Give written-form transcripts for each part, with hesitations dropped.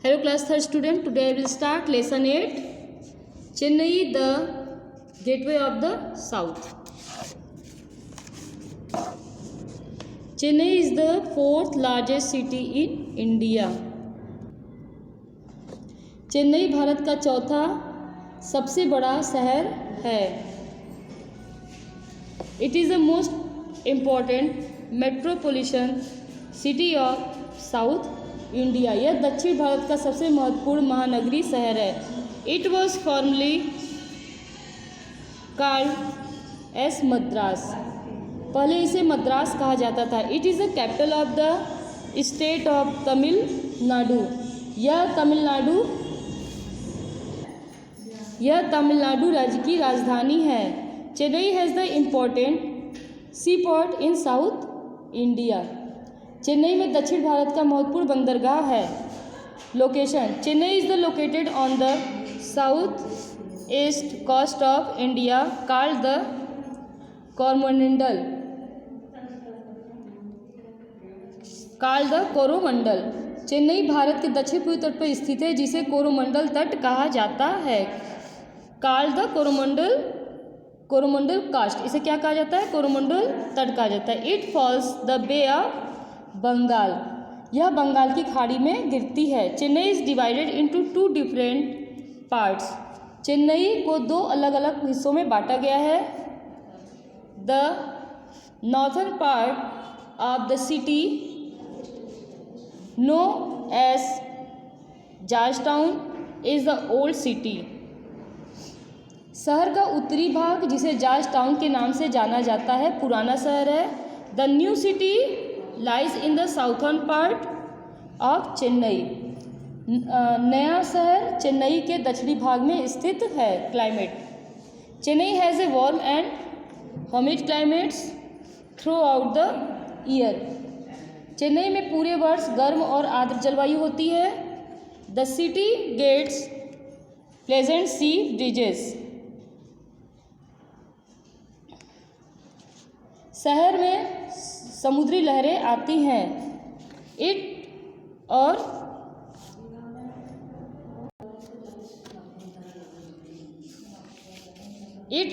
Hello class 3rd student, today I will start lesson 8, Chennai, the gateway of the south. Chennai is the 4th largest city in India. Chennai Bharat का चौथा सबसे बड़ा शहर है. It is the most important metropolitan city of South India. यह दक्षिण भारत का सबसे महत्वपूर्ण महानगरीय शहर है. It was formerly called as Madras. पहले इसे मद्रास कहा जाता था. It is the capital of the state of Tamil Nadu. यह तमिलनाडु राज्य की राजधानी है. Chennai has the important sea port in south India. Chennai में दक्षिण भारत का महत्वपूर्ण बंदरगाह है. Location: Chennai is the located on the south east coast of India called the Coromandel. Chennai Bharat के दक्षिण पूर्वी तट पर स्थित है जिसे कोरोमंडल तट कहा जाता है. Called the Coromandel coast. इसे क्या कहा जाता है? कोरोमंडल तट कहा जाता है. It falls the bay of Bengal. यह बंगाल की खाड़ी में गिरती है. Chennai is divided into 2 different parts. Chennai को 2 अलग अलग हिस्सों में बांटा गया है. The northern part of the city known as Georgetown is the old city. शहर का उत्तरी भाग जिसे जॉर्जटाउन के नाम से जाना जाता है पुराना शहर है. The new city lies in the southern part of Chennai. नया शहर चेन्नई के दक्षिणी भाग में स्थित है. Climate: Chennai has a warm and humid climates throughout the year. Chennai में पूरे वर्ष गर्म और आर्द्र जलवायु होती है. The city gets pleasant sea breezes. शहर में समुद्री लहरें आती हैं. It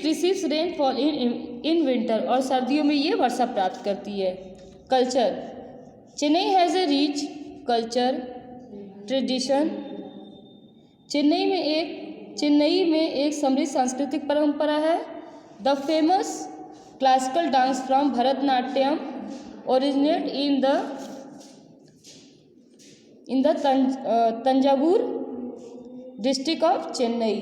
receives rainfall in winter. और सर्दियों में ये वर्षा प्राप्त करती है. Culture: Chennai has A rich culture tradition. Chennai में एक समृद्ध सांस्कृतिक परंपरा है. The famous classical dance from Bharatanatyam originate in the Tanjavur district of Chennai.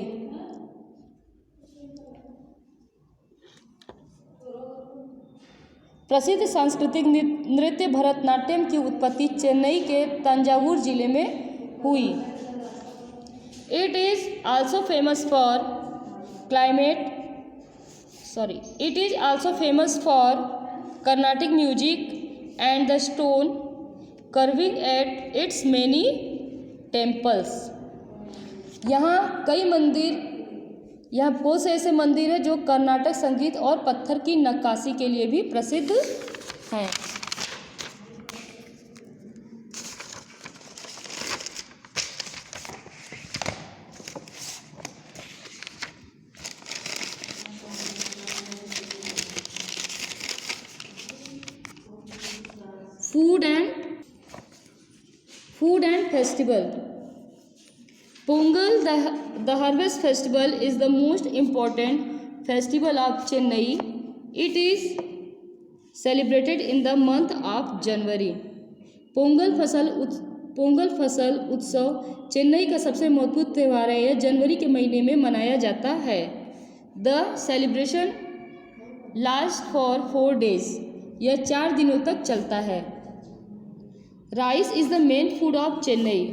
प्रसिद्ध सांस्कृतिक नृत्य भरतनाट्यम की उत्पत्ति चेन्नई के तंजावुर जिले में हुई. It is also famous for Carnatic music and the stone carving at its many temples. यहाँ बहुत से ऐसे मंदिर हैं जो कर्नाटक संगीत और पत्थर की नक्काशी के लिए भी प्रसिद्ध हैं. Food and festival. Pongal, the harvest festival, is the most important festival of Chennai. It is celebrated in the month of January. Pongal फसल उत्सव चेन्नई का सबसे महत्वपूर्ण त्यौहार है. यह जनवरी के महीने में मनाया जाता है. The celebration lasts for 4 days. यह 4 दिनों तक चलता है. Rice is the main food of Chennai.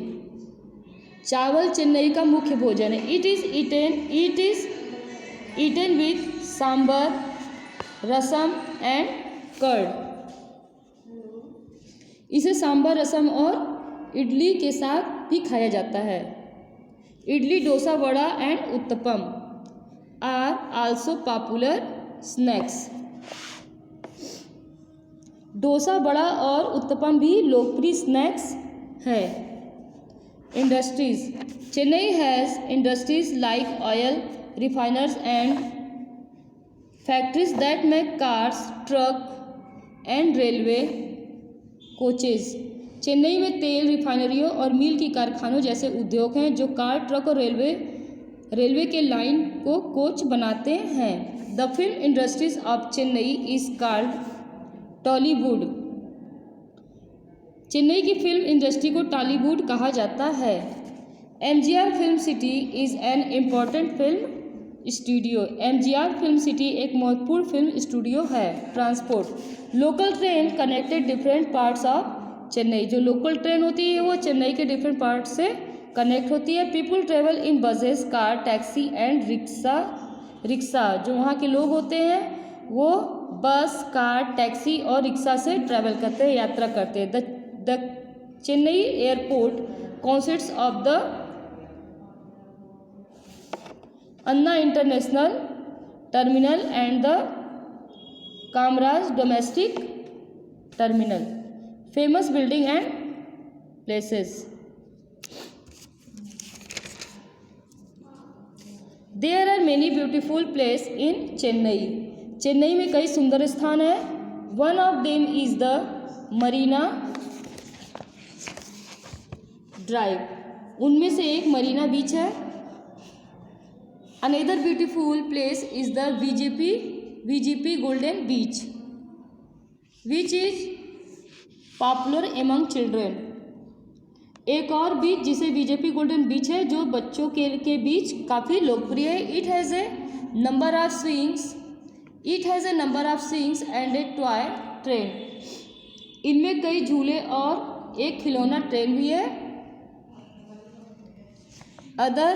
चावल चेन्नई का मुख्य भोजन है. It is eaten with sambar, rasam and curd. इसे सांबर, रसम और इडली के साथ भी खाया जाता है. Idli, dosa, vada and uttapam are also popular snacks. Dosa, बड़ा और उत्तपम भी लोकप्रिय स्नैक्स है. Industries. Chennai has industries like oil refiners and factories that make cars, truck and railway coaches. Chennai में तेल रिफाइनरियों और मील की कारखानों जैसे उद्योग हैं जो कार, ट्रक और रेलवे के लाइन को कोच बनाते हैं. The film industries of Chennai is called Tollywood. Chennai की फिल्म इंडस्ट्री को टॉलीवुड कहा जाता है. MGR film city is an important film studio. MGR film city एक महत्वपूर्ण फिल्म स्टूडियो है. Transport. Local train connected different parts of Chennai. जो लोकल ट्रेन होती है वो चेन्नई के डिफरेंट पार्ट से कनेक्ट होती है. People travel in buses, car, taxi and rickshaw. जो वहाँ के लोग होते हैं वो बस, कार, टैक्सी और रिक्शा से ट्रैवल करते हैं, यात्रा करते हैं. The Chennai airport consists of the Anna International Terminal and the Kamraj Domestic Terminal. Famous building and places. There are many beautiful places in Chennai. Chennai में कई सुंदर स्थान हैं. One of them is the Marina drive. उनमें से एक Marina beach है. Another beautiful place is the VGP golden beach which is popular among children. एक और बीच जिसे वीजेपी गोल्डन बीच है जो बच्चों के बीच काफ़ी लोकप्रिय है. It has a number of swings and A toy train. इनमें कई झूले और एक खिलौना ट्रेन भी है. Other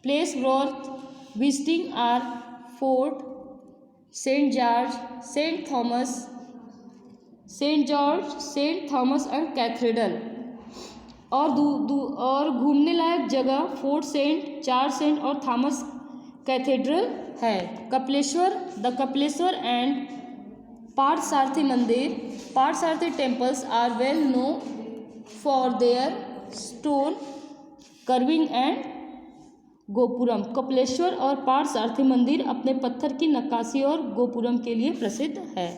place worth visiting are Fort St. George, St. Thomas and Cathedral. और घूमने लायक जगह फोर्ट सेंट जॉर्ज सेंट और थॉमस कैथेड्रल है. The Kapileshwar and Parthasarathy mandir. Parthasarathy temples are well known for their stone carving and gopuram. Kapileshwar और पार्थसारथी मंदिर अपने पत्थर की नक्काशी और गोपुरम के लिए प्रसिद्ध है.